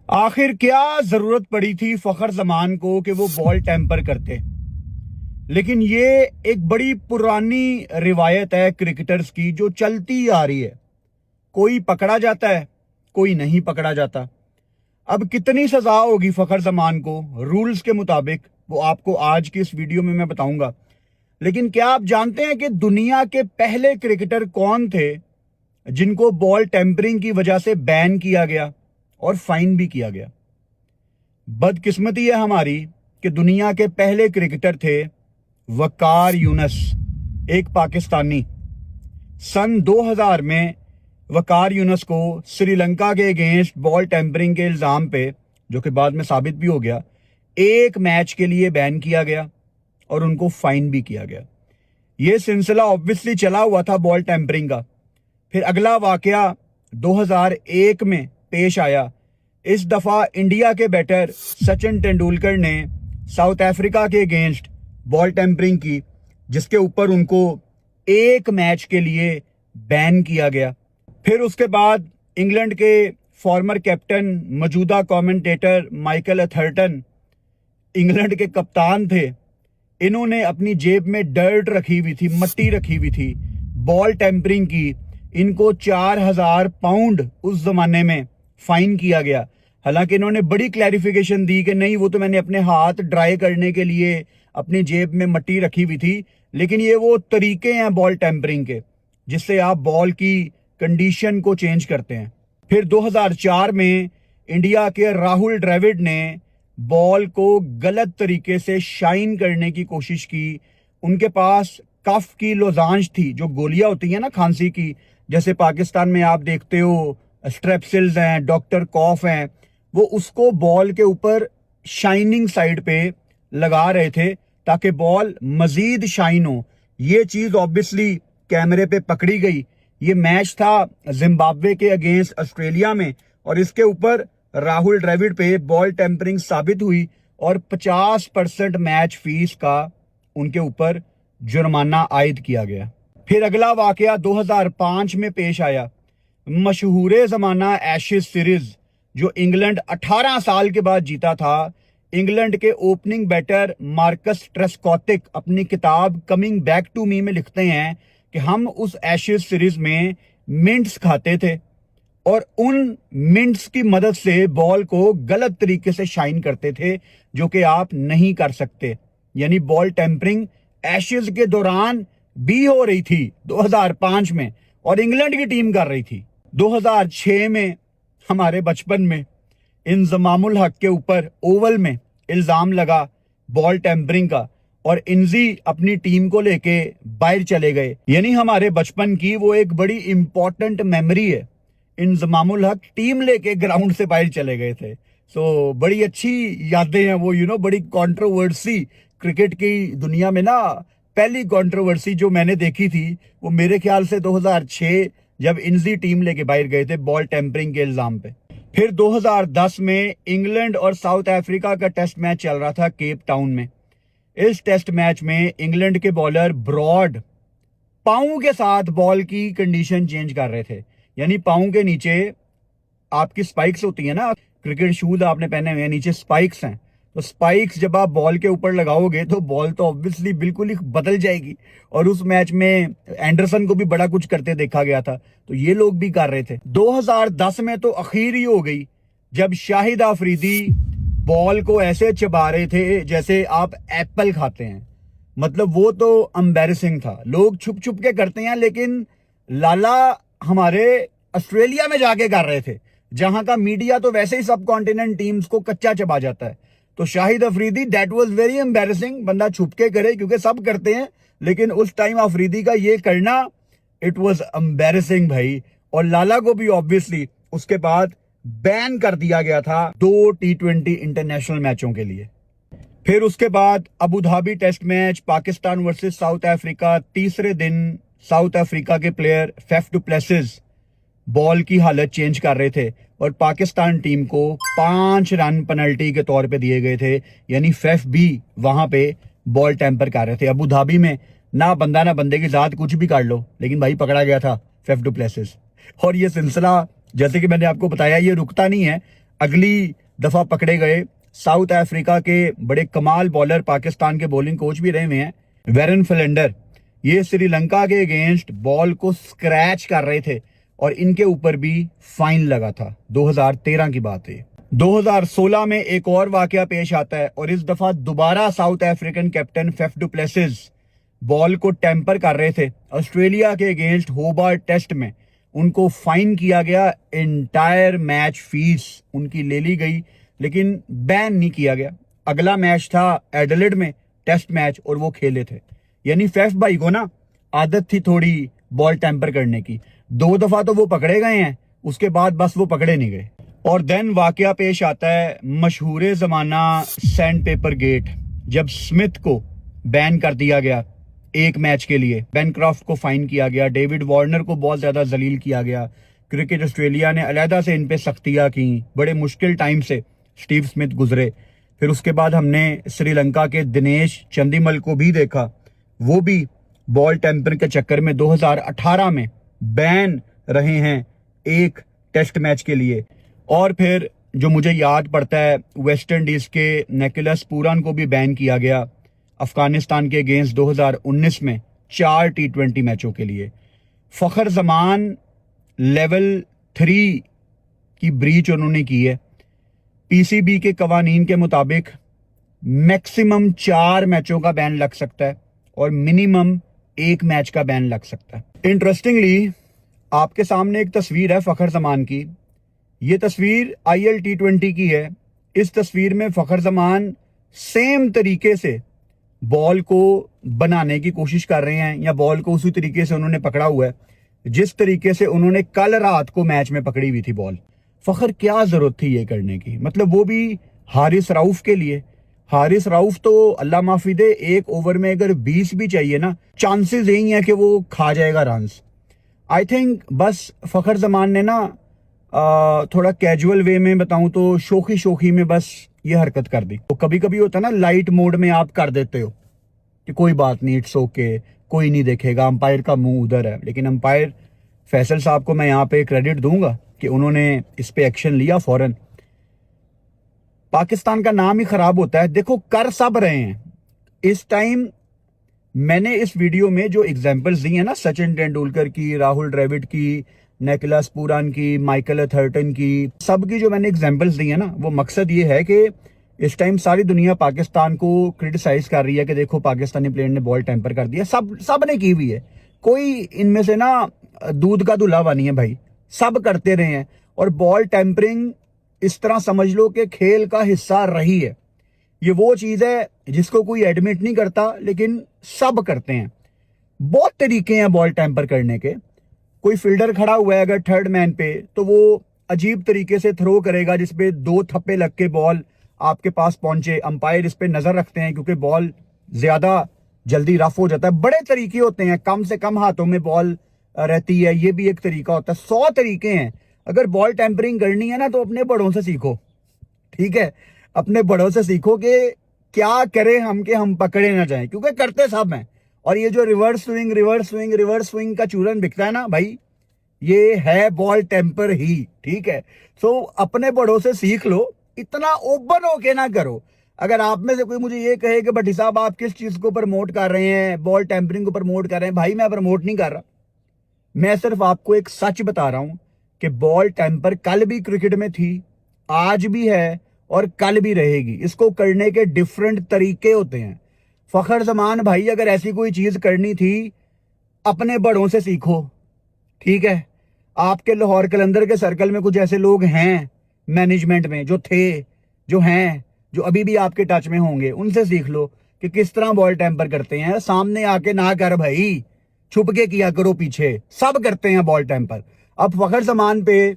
आखिर क्या जरूरत पड़ी थी फखर जमान को कि वो बॉल टेम्पर करते। लेकिन ये एक बड़ी पुरानी रिवायत है क्रिकेटर्स की जो चलती आ रही है। कोई पकड़ा जाता है, कोई नहीं पकड़ा जाता। अब कितनी सजा होगी फखर जमान को रूल्स के मुताबिक, वो आपको आज की इस वीडियो में मैं बताऊंगा। लेकिन क्या आप जानते हैं कि दुनिया के पहले क्रिकेटर कौन थे जिनको बॉल टेम्परिंग की वजह से बैन किया गया और फाइन भी किया गया? बदकिस्मती है हमारी कि दुनिया के पहले क्रिकेटर थे वकार यूनुस, एक पाकिस्तानी। सन 2000 में वकार यूनुस को श्रीलंका के अगेंस्ट बॉल टेम्परिंग के इल्जाम पे, जो कि बाद में साबित भी हो गया, एक मैच के लिए बैन किया गया और उनको फाइन भी किया गया। यह सिलसिला ऑब्वियसली चला हुआ था बॉल टेम्परिंग का। फिर अगला वाकया 2001 में पेश आया। इस दफा इंडिया के बैटर सचिन तेंदुलकर ने साउथ अफ्रीका के अगेंस्ट बॉल टेम्परिंग की, जिसके ऊपर उनको एक मैच के लिए बैन किया गया। फिर उसके बाद इंग्लैंड के फॉर्मर कैप्टन, मौजूदा कमेंटेटर माइकल एथर्टन, इंग्लैंड के कप्तान थे, इन्होंने अपनी जेब में डर्ट रखी हुई थी, मट्टी रखी हुई थी बॉल टेम्परिंग की। इनको 4000 पाउंड उस जमाने में फाइन किया गया। हालांकि इन्होंने बड़ी क्लैरिफिकेशन दी कि नहीं, वो तो मैंने अपने हाथ ड्राई करने के लिए अपनी जेब में मट्टी रखी हुई थी। लेकिन ये वो तरीके हैं बॉल टेम्परिंग के जिससे आप बॉल की कंडीशन को चेंज करते हैं। फिर 2004 में इंडिया के राहुल द्रविड़ ने बॉल को गलत तरीके से शाइन करने की कोशिश की। उनके पास कफ की लोजांश थी, जो गोलियां होती हैं ना खांसी की, जैसे पाकिस्तान में आप देखते हो स्ट्रेप्सिल्स हैं, डॉक्टर कॉफ हैं, वो उसको बॉल के ऊपर शाइनिंग साइड पे लगा रहे थे ताकि बॉल मजीद शाइन हो। ये चीज ऑब्वियसली कैमरे पे पकड़ी गई। ये मैच था जिम्बाब्वे के अगेंस्ट ऑस्ट्रेलिया में और इसके ऊपर राहुल द्रविड़ पे बॉल टेम्परिंग साबित हुई और 50% मैच फीस का उनके ऊपर जुर्माना आयद किया गया। फिर अगला वाकया 2005 में पेश आया। मशहूर जमाना एशेज सीरीज जो इंग्लैंड 18 साल के बाद जीता था। इंग्लैंड के ओपनिंग बैटर मार्कस ट्रेस्कॉथिक अपनी किताब कमिंग बैक टू मी में लिखते हैं कि हम उस एशेज सीरीज में मिंट्स खाते थे और उन मिंट्स की मदद से बॉल को गलत तरीके से शाइन करते थे, जो कि आप नहीं कर सकते। यानी बॉल टेम्परिंग एशेज के दौरान भी हो रही थी 2005 में और इंग्लैंड की टीम कर रही थी। 2006 में हमारे बचपन में इंजमामुल हक के ऊपर ओवल में इल्जाम लगा बॉल टेम्परिंग का और इंजी अपनी टीम को लेके बाहर चले गए। यानी हमारे बचपन की वो एक बड़ी इंपॉर्टेंट मेमोरी है। इंजमामुल हक टीम लेके ग्राउंड से बाहर चले गए थे। सो बड़ी अच्छी यादें हैं वो, बड़ी कंट्रोवर्सी क्रिकेट की दुनिया में ना। पहली कंट्रोवर्सी जो मैंने देखी थी वो मेरे ख्याल से 2006 जब इंजी टीम लेके बाहर गए थे बॉल टेम्परिंग के इल्जाम पे। फिर 2010 में इंग्लैंड और साउथ अफ्रीका का टेस्ट मैच चल रहा था केप टाउन में। इस टेस्ट मैच में इंग्लैंड के बॉलर ब्रॉड पांव के साथ बॉल की कंडीशन चेंज कर रहे थे। यानी पांव के नीचे आपकी स्पाइक्स होती है ना, क्रिकेट शूज आपने पहने हुए हैं, नीचे स्पाइक्स हैं। तो स्पाइक्स जब आप बॉल के ऊपर लगाओगे तो बॉल तो ऑब्वियसली बिल्कुल ही बदल जाएगी। और उस मैच में एंडरसन को भी बड़ा कुछ करते देखा गया था, तो ये लोग भी कर रहे थे। 2010 में तो आखिर ही हो गई जब शाहिद अफरीदी बॉल को ऐसे चबा रहे थे जैसे आप एप्पल खाते हैं। मतलब वो तो एम्बैरेसिंग था। लोग छुप छुप के करते हैं, लेकिन लाला हमारे ऑस्ट्रेलिया में जाके कर रहे थे, जहां का मीडिया तो वैसे ही सब कॉन्टिनेंट टीम्स को कच्चा चबा जाता है। तो Shahid Afridi, that was very embarrassing. बंदा छुप के करे क्योंकि सब करते हैं, लेकिन उस टाइम अफरीदी का ये करना, इट वाज एम्बैरेसिंग भाई। और लाला को भी ऑब्वियसली उसके बाद बैन कर दिया गया था 2 T20 इंटरनेशनल मैचों के लिए। फिर उसके बाद Abu Dhabi test match Pakistan versus South Africa. तीसरे दिन साउथ अफ्रीका के player Faf du Plessis ball की हालत चेंज कर रहे थे और पाकिस्तान टीम को 5 रन पेनल्टी के तौर पे दिए गए थे। यानी फैफ भी वहां पे बॉल टेम्पर कर रहे थे। अबू धाबी में ना बंदा ना बंदे की जात, कुछ भी कर लो, लेकिन भाई पकड़ा गया था फैफ डू प्लेसिस। और ये सिलसिला, जैसे कि मैंने आपको बताया, ये रुकता नहीं है। अगली दफा पकड़े गए साउथ अफ्रीका के बड़े कमाल बॉलर, पाकिस्तान के बॉलिंग कोच भी रहे हुए हैं, वेरन फिलेंडर। ये श्रीलंका के अगेंस्ट बॉल को स्क्रैच कर रहे थे और इनके ऊपर भी फाइन लगा था। 2013 की बात है। 2016 में एक और वाकया पेश आता है और इस दफा दोबारा South African captain Faf du Plessis ball को टेम्पर कर रहे थे। ऑस्ट्रेलिया के अगेंस्ट होबार्ट टेस्ट में उनको फाइन किया गया, एंटायर मैच फीस उनकी ले ली गई, लेकिन बैन नहीं किया गया। अगला मैच था एडिलेड में, टेस्ट मैच, और वो खेले थे। यानी फेफ भाई को ना आदत थी थोड़ी बॉल टेम्पर करने की। 2 दफा तो वो पकड़े गए हैं, उसके बाद बस वो पकड़े नहीं गए। और देन वाकया पेश आता है मशहूर जमाना सैंड पेपर गेट, जब स्मिथ को बैन कर दिया गया एक मैच के लिए, बेनक्रॉफ्ट को फाइन किया गया, डेविड वार्नर को बहुत ज्यादा जलील किया गया। क्रिकेट ऑस्ट्रेलिया ने अलहदा से इन पे सख्तियां की, बड़े मुश्किल टाइम से स्टीव स्मिथ गुजरे। फिर उसके बाद हमने श्रीलंका के दिनेश चंदीमल को भी देखा, वो भी बॉल टेम्पर के चक्कर में 2018 में बैन रहे हैं एक टेस्ट मैच के लिए। और फिर जो मुझे याद पड़ता है, वेस्ट इंडीज के निकोलस पूरन को भी बैन किया गया अफगानिस्तान के अगेंस्ट 2019 में 4 T20 मैचों के लिए। फखर जमान लेवल 3 की ब्रीच उन्होंने की है। पीसीबी के कवानीन के मुताबिक मैक्सिमम 4 मैचों का बैन लग सकता है और मिनिमम 1 मैच का बैन लग सकता है। इंटरेस्टिंगली आपके सामने एक तस्वीर है फखर जमान की। ये तस्वीर IL T20 की है। इस तस्वीर में फखर जमान सेम तरीके से बॉल को बनाने की कोशिश कर रहे हैं, या बॉल को उसी तरीके से उन्होंने पकड़ा हुआ है जिस तरीके से उन्होंने कल रात को मैच में पकड़ी हुई थी बॉल। फखर क्या जरूरत थी ये करने की, मतलब वो भी हारिस राउफ के लिए। हारिस राउफ तो अल्लाह माफी दे, एक ओवर में अगर 20 भी चाहिए ना, चांसेस यही है कि वो खा जाएगा रन्स। आई थिंक बस फखर जमान ने ना थोड़ा कैजुअल वे में बताऊं तो शोखी शोखी में बस ये हरकत कर दी। तो कभी कभी होता है ना, लाइट मोड में आप कर देते हो कि कोई बात नहीं, इट्स ओके, कोई नहीं देखेगा, अंपायर का मुंह उधर है। लेकिन अंपायर फैसल साहब को मैं यहाँ पे क्रेडिट दूंगा कि उन्होंने इस पे एक्शन लिया फौरन। पाकिस्तान का नाम ही खराब होता है। देखो कर सब रहे हैं इस टाइम। मैंने इस वीडियो में जो एग्जांपल्स दी है ना, सचिन तेंदुलकर की, राहुल द्रविड़ की, निकोलस पूरन की, माइकल एथर्टन की, सबकी जो मैंने एग्जांपल्स दी है ना, वो मकसद ये है कि इस टाइम सारी दुनिया पाकिस्तान को क्रिटिसाइज कर रही है कि देखो पाकिस्तानी प्लेयर ने बॉल टेम्पर कर दिया। सब ने की हुई है, कोई इनमें से ना दूध का दुलावा नहीं है भाई, सब करते रहे हैं। और बॉल टेम्परिंग इस तरह समझ लो कि खेल का हिस्सा रही है। ये वो चीज है जिसको कोई एडमिट नहीं करता, लेकिन सब करते हैं। बहुत तरीके हैं बॉल टेम्पर करने के। कोई फील्डर खड़ा हुआ है अगर थर्ड मैन पे, तो वो अजीब तरीके से थ्रो करेगा जिसपे 2 थप्पे लग के बॉल आपके पास पहुंचे। अंपायर इस पे नजर रखते हैं क्योंकि बॉल ज्यादा जल्दी रफ हो जाता है। बड़े तरीके होते हैं, कम से कम हाथों में बॉल रहती है, ये भी एक तरीका होता है। 100 तरीके हैं। अगर बॉल टेम्परिंग करनी है ना, तो अपने बड़ों से सीखो, ठीक है, अपने बड़ों से सीखो कि क्या करें हम कि हम पकड़े ना जाएं, क्योंकि करते सब हैं। और ये जो रिवर्स स्विंग का चूरन बिकता है ना भाई, ये है बॉल टेम्पर ही, ठीक है। सो अपने बड़ों से सीख लो, इतना ओपन होके ना करो। अगर आप में से कोई मुझे ये कहे कि भट्टी साहब आप किस चीज को प्रमोट कर रहे हैं, बॉल टेम्परिंग को प्रमोट कर रहे हैं, भाई मैं प्रमोट नहीं कर रहा। मैं सिर्फ आपको एक सच बता रहा हूं कि बॉल टेम्पर कल भी क्रिकेट में थी, आज भी है और कल भी रहेगी। इसको करने के डिफरेंट तरीके होते हैं। फखर जमान भाई, अगर ऐसी कोई चीज करनी थी, अपने बड़ों से सीखो, ठीक है। आपके लाहौर कलंदर के सर्कल में कुछ ऐसे लोग हैं मैनेजमेंट में, जो थे, जो हैं, जो अभी भी आपके टच में होंगे, उनसे सीख लो कि किस तरह बॉल टेम्पर करते हैं। सामने आके ना कर भाई, छुप के किया करो पीछे, सब करते हैं बॉल टेम्पर। अब फखर जमान पे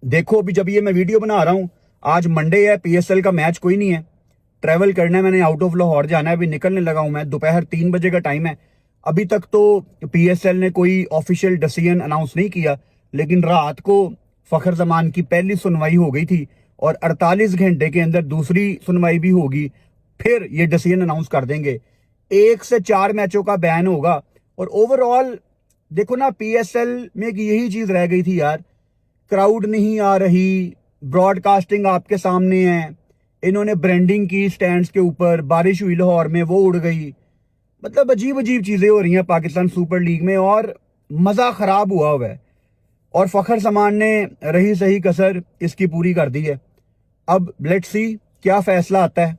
देखो, अभी जब ये मैं वीडियो बना रहा हूं, आज मंडे है, PSL का मैच कोई नहीं है, ट्रेवल करना है, मैंने आउट ऑफ लाहौर जाना है, अभी निकलने लगा हूं मैं। दोपहर 3 बजे का टाइम है। अभी तक तो PSL ने कोई ऑफिशियल डिसीजन अनाउंस नहीं किया, लेकिन रात को फखर जमान की पहली सुनवाई हो गई थी और 48 घंटे के अंदर दूसरी सुनवाई भी होगी, फिर ये डिसीजन अनाउंस कर देंगे। 1 से 4 मैचों का बैन होगा। और ओवरऑल देखो ना, PSL में यही चीज रह गई थी यार, क्राउड नहीं आ रही, ब्रॉडकास्टिंग आपके सामने है, इन्होंने ब्रांडिंग की स्टैंड्स के ऊपर, बारिश हुई लाहौर में वो उड़ गई। मतलब अजीब अजीब चीजें हो रही हैं पाकिस्तान सुपर लीग में और मजा खराब हुआ है। और फखर जमान ने रही सही कसर इसकी पूरी कर दी है। अब लेट्स सी क्या फैसला आता है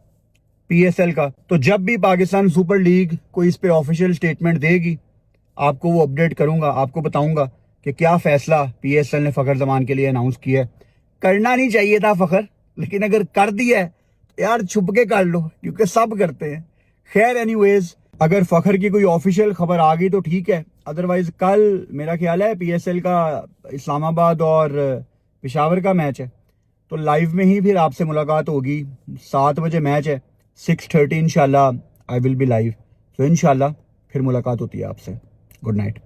पीएसएल का। तो जब भी पाकिस्तान सुपर लीग कोई इस पे ऑफिशियल स्टेटमेंट देगी आपको वो अपडेट करूंगा, आपको बताऊंगा कि क्या फैसला पीएसएल ने फखर जमान के लिए अनाउंस किया है। करना नहीं चाहिए था फखर, लेकिन अगर कर दिया है तो यार छुप के कर लो, क्योंकि सब करते हैं। खैर एनीवेज, अगर फखर की कोई ऑफिशियल खबर आ गई तो ठीक है, अदरवाइज कल मेरा ख्याल है पीएसएल का इस्लामाबाद और पेशावर का मैच है, तो लाइव में ही फिर आपसे मुलाकात होगी। 7 बजे मैच है, 6:30 इंशाल्लाह आई विल बी लाइव। तो इंशाल्लाह फिर मुलाकात होती है आपसे। Good night.